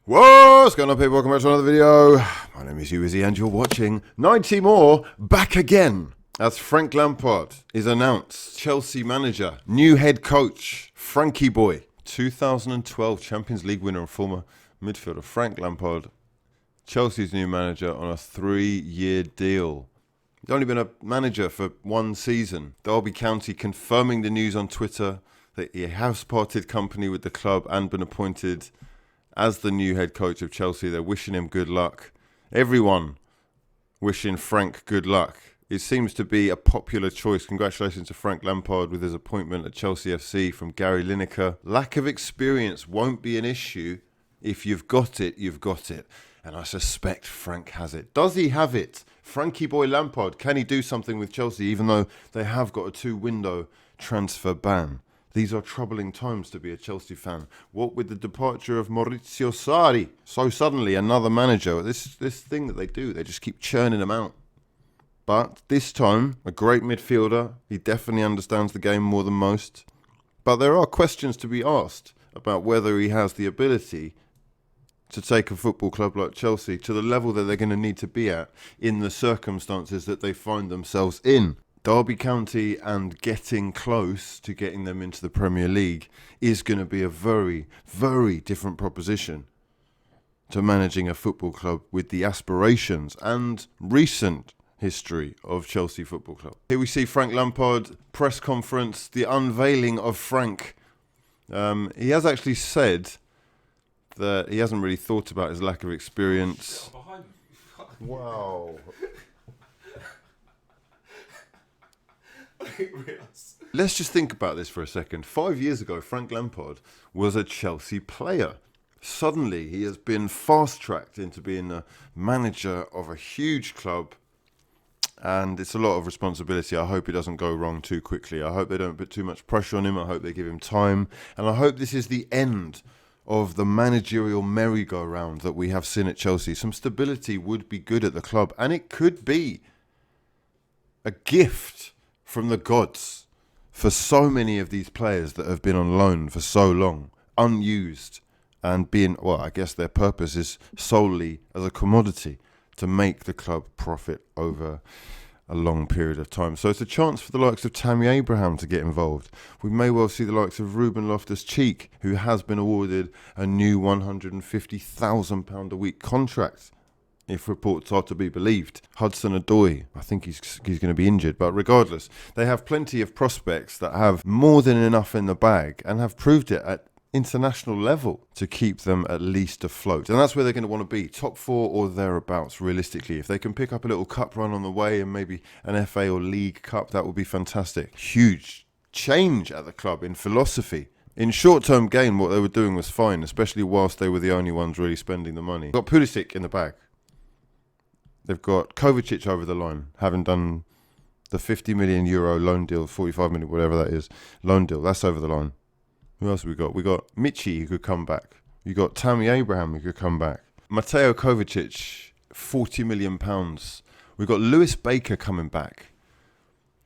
What's going on, people? Welcome back to another video. My name is hughwizzy and you're watching 90 More back again as Frank Lampard is announced Chelsea manager, new head coach, Frankie Boy. 2012 Champions League winner and former midfielder Frank Lampard, Chelsea's new manager on a 3-year deal. He's only been a manager for one season. Derby County confirming the news on Twitter that he has parted company with the club and been appointed as the new head coach of Chelsea. They're wishing him good luck. Everyone wishing Frank good luck. It seems to be a popular choice. Congratulations to Frank Lampard with his appointment at Chelsea FC from Gary Lineker. Lack of experience won't be an issue. If you've got it, you've got it. And I suspect Frank has it. Does he have it? Frankie Boy Lampard, can he do something with Chelsea even though they have got a 2-window transfer ban? These are troubling times to be a Chelsea fan. What with the departure of Maurizio Sarri, so suddenly another manager. This thing that they do, they just keep churning them out. But this time, a great midfielder. He definitely understands the game more than most. But there are questions to be asked about whether he has the ability to take a football club like Chelsea to the level that they're going to need to be at in the circumstances that they find themselves in. Derby County and getting close to getting them into the Premier League is going to be a very, very different proposition to managing a football club with the aspirations and recent history of Chelsea Football Club. Here we see Frank Lampard press conference, the unveiling of Frank. He has actually said that he hasn't really thought about his lack of experience. Wow. Let's just think about this for a second. 5 years ago, Frank Lampard was a Chelsea player. Suddenly, he has been fast-tracked into being a manager of a huge club. And it's a lot of responsibility. I hope it doesn't go wrong too quickly. I hope they don't put too much pressure on him. I hope they give him time. And I hope this is the end of the managerial merry-go-round that we have seen at Chelsea. Some stability would be good at the club. And it could be a gift from the gods for so many of these players that have been on loan for so long, unused, and being, well, I guess their purpose is solely as a commodity to make the club profit over a long period of time. So it's a chance for the likes of Tammy Abraham to get involved. We may well see the likes of Ruben Loftus-Cheek, who has been awarded a new £150,000 a week contract, if reports are to be believed. Hudson-Odoi, I think he's going to be injured, but regardless, they have plenty of prospects that have more than enough in the bag and have proved it at international level to keep them at least afloat. And that's where they're going to want to be, top 4 or thereabouts, realistically. If they can pick up a little cup run on the way and maybe an FA or League Cup, that would be fantastic. Huge change at the club in philosophy. In short-term gain, what they were doing was fine, especially whilst they were the only ones really spending the money. Got Pulisic in the bag. They've got Kovacic over the line, having done the €50 million loan deal, 45 million, whatever that is, loan deal. That's over the line. Who else have we got? We got Michi, who could come back. You got Tammy Abraham, who could come back. Mateo Kovacic, £40 million. We got Lewis Baker coming back.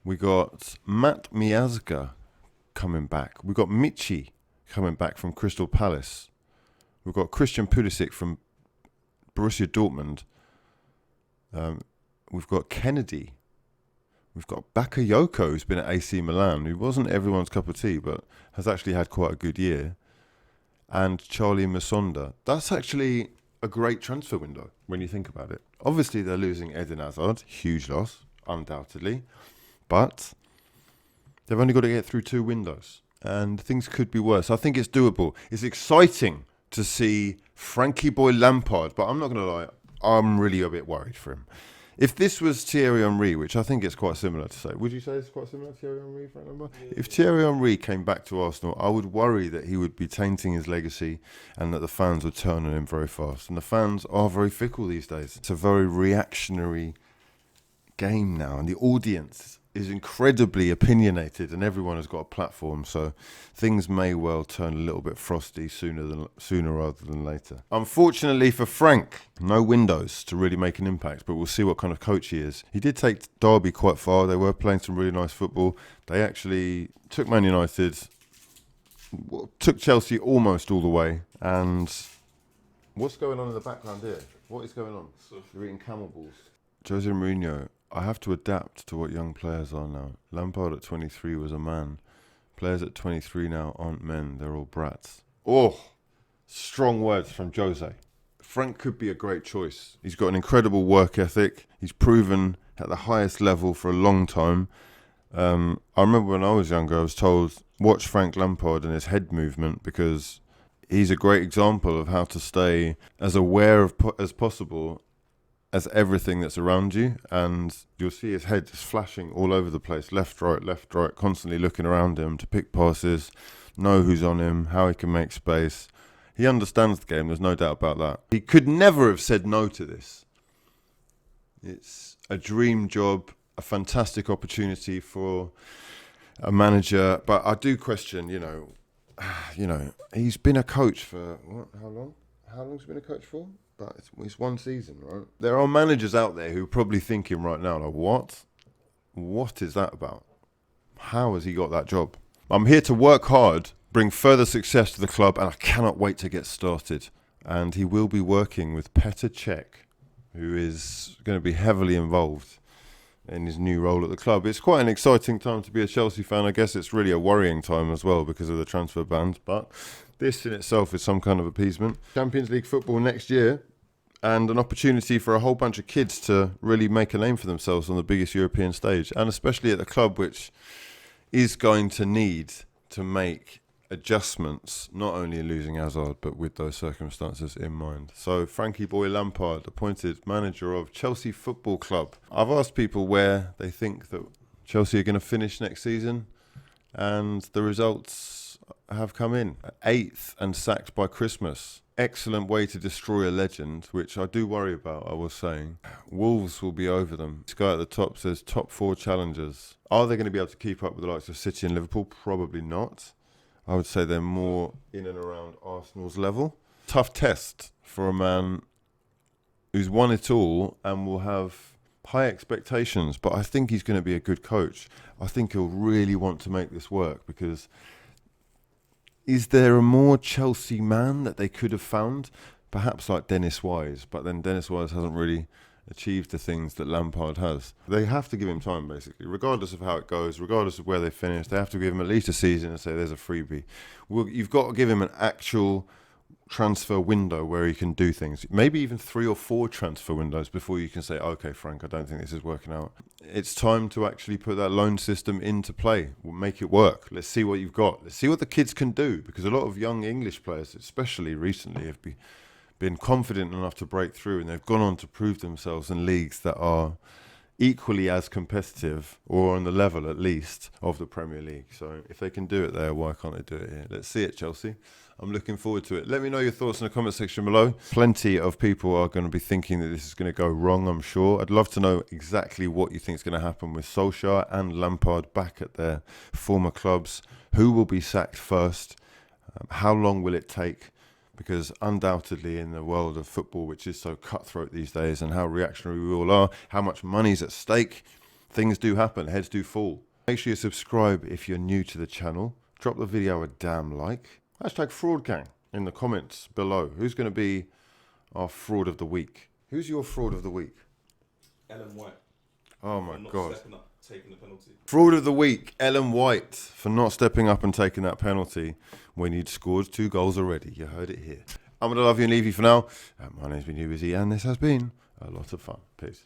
We got Matt Miazga coming back. We got Michi coming back from Crystal Palace. We've got Christian Pulisic from Borussia Dortmund. We've got Kennedy. We've got Bakayoko, who's been at AC Milan, who wasn't everyone's cup of tea, but has actually had quite a good year. And Charlie Musonda. That's actually a great transfer window when you think about it. Obviously, they're losing Eden Hazard. Huge loss, undoubtedly. But they've only got to get through 2 windows. And things could be worse. I think it's doable. It's exciting to see Frankie Boy Lampard, but I'm not going to lie, I'm really a bit worried for him. If this was Thierry Henry, which I think it's quite similar to say, would you say it's quite similar to Thierry Henry, Frank Lampard? Yeah. If Thierry Henry came back to Arsenal, I would worry that he would be tainting his legacy and that the fans would turn on him very fast. And the fans are very fickle these days. It's a very reactionary game now, and the audience is incredibly opinionated and everyone has got a platform, so things may well turn a little bit frosty sooner rather than later. Unfortunately for Frank, no windows to really make an impact, but we'll see what kind of coach he is. He did take Derby quite far. They were playing some really nice football. They actually took Man United, took Chelsea almost all the way, and What's going on in the background here? What is going on? You're eating camel balls. Jose Mourinho, I have to adapt to what young players are now. Lampard at 23 was a man. Players at 23 now aren't men. They're all brats. Oh, strong words from Jose. Frank could be a great choice. He's got an incredible work ethic. He's proven at the highest level for a long time. I remember when I was younger, I was told, watch Frank Lampard and his head movement, because he's a great example of how to stay as aware of as possible as everything that's around you. And you'll see his head just flashing all over the place, left, right, constantly looking around him to pick passes, know who's on him, how he can make space. He understands the game, there's no doubt about that. He could never have said no to this. It's a dream job, a fantastic opportunity for a manager, but I do question, he's been a coach for, how long? How long's he been a coach for? But it's one season, right? There are managers out there who are probably thinking right now, like, what? What is that about? How has he got that job? I'm here to work hard, bring further success to the club, and I cannot wait to get started. And he will be working with Petr Cech, who is going to be heavily involved in his new role at the club. It's quite an exciting time to be a Chelsea fan. I guess it's really a worrying time as well because of the transfer bans, but this in itself is some kind of appeasement. Champions League football next year, and an opportunity for a whole bunch of kids to really make a name for themselves on the biggest European stage, and especially at a club which is going to need to make adjustments, not only in losing Hazard, but with those circumstances in mind. So Frankie Boy Lampard, appointed manager of Chelsea Football Club. I've asked people where they think that Chelsea are going to finish next season, and the results have come in. 8th and sacked by Christmas. Excellent way to destroy a legend, which I do worry about, I was saying. Wolves will be over them. This guy at the top says top 4 challengers. Are they going to be able to keep up with the likes of City and Liverpool? Probably not. I would say they're more in and around Arsenal's level. Tough test for a man who's won it all and will have high expectations, but I think he's going to be a good coach. I think he'll really want to make this work, because is there a more Chelsea man that they could have found? Perhaps like Dennis Wise, but then Dennis Wise hasn't really achieved the things that Lampard has. They have to give him time, basically, regardless of how it goes, regardless of where they finish. They have to give him at least a season and say there's a freebie. Well, you've got to give him an actual transfer window where he can do things. Maybe even 3 or 4 transfer windows before you can say, okay, Frank, I don't think this is working out. It's time to actually put that loan system into play. We'll make it work. Let's see what you've got. Let's see what the kids can do, because a lot of young English players, especially recently, have been confident enough to break through, and they've gone on to prove themselves in leagues that are equally as competitive, or on the level at least, of the Premier League. So if they can do it there, why can't they do it here? Let's see it, Chelsea. I'm looking forward to it. Let me know your thoughts in the comment section below. Plenty of people are going to be thinking that this is going to go wrong, I'm sure. I'd love to know exactly what you think is going to happen with Solskjaer and Lampard back at their former clubs. Who will be sacked first? How long will it take? Because undoubtedly in the world of football, which is so cutthroat these days, and how reactionary we all are, how much money's at stake, things do happen, heads do fall. Make sure you subscribe if you're new to the channel. Drop the video a damn like. Hashtag fraud gang in the comments below. Who's going to be our fraud of the week? Who's your fraud of the week? Ellen White. Oh my God. Stepping up, taking the penalty. Fraud of the week, Ellen White, for not stepping up and taking that penalty when you'd scored 2 goals already. You heard it here. I'm going to love you and leave you for now. My name's been hughwizzy, and this has been a lot of fun. Peace.